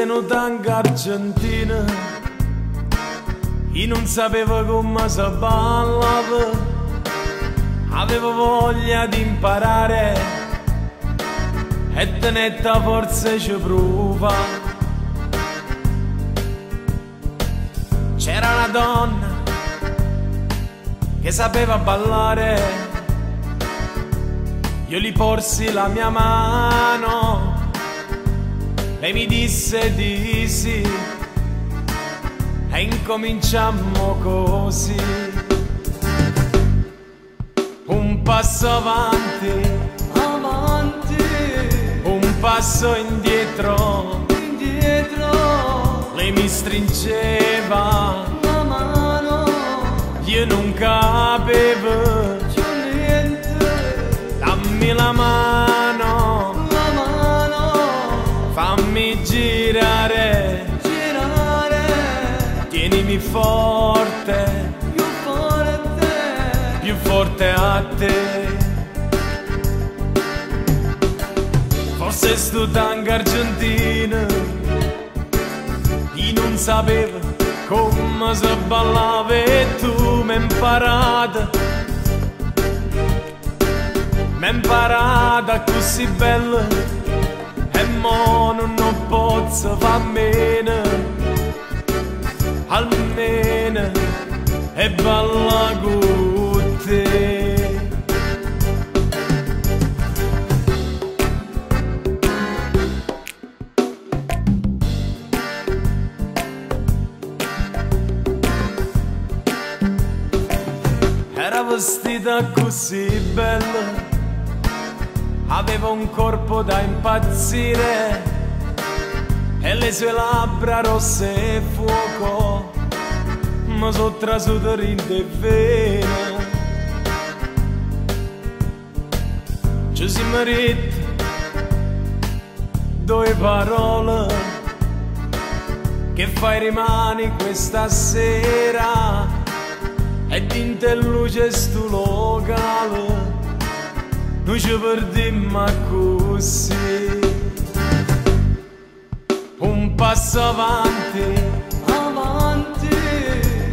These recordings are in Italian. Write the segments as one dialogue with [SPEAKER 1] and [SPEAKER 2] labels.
[SPEAKER 1] venuto anche Argentina, io non sapevo come si ballava, avevo voglia di imparare e tenetta forse ci prova. C'era una donna che sapeva ballare, io gli porsi la mia mano, lei mi disse di sì e incominciammo così. Un passo avanti,
[SPEAKER 2] avanti,
[SPEAKER 1] un passo indietro,
[SPEAKER 2] indietro,
[SPEAKER 1] lei mi stringeva
[SPEAKER 2] la mano,
[SPEAKER 1] io non capivo,
[SPEAKER 2] c'è niente,
[SPEAKER 1] dammi la mano, fammi girare,
[SPEAKER 2] girare,
[SPEAKER 1] tienimi forte, più forte a te. Forse sto tango argentino, io non sapevo come si ballava e tu mi hai imparata così bella e mo non posso far meno, almeno e balla con te. Era vestita così bella, aveva un corpo da impazzire e le sue labbra rosse e fuoco mi sono trasudorinte e vena. Ci siamo ritti due parole, che fai rimani questa sera e dinte luce sto locale, noi ci perdimmo così. Un passo avanti,
[SPEAKER 2] avanti,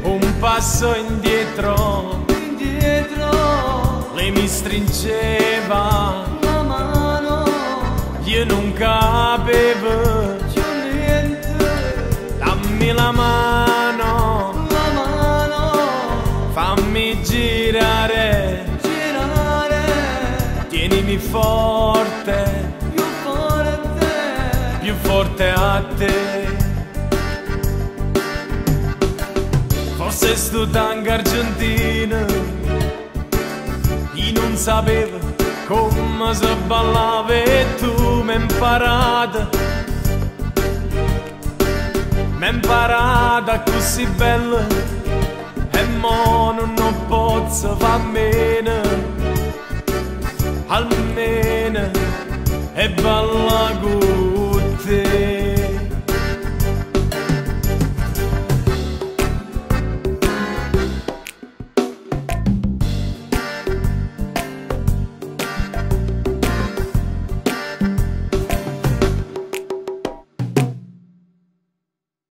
[SPEAKER 1] un passo indietro,
[SPEAKER 2] indietro,
[SPEAKER 1] lei mi stringeva
[SPEAKER 2] la mano,
[SPEAKER 1] io non capivo,
[SPEAKER 2] c'è niente,
[SPEAKER 1] dammi la mano, fammi girare,
[SPEAKER 2] girare,
[SPEAKER 1] tienimi forte, più forte a te. Forse sto tango argentino, io non sapevo come si ballava e tu mi hai imparata così bella e mo non posso far meno, almeno e balla con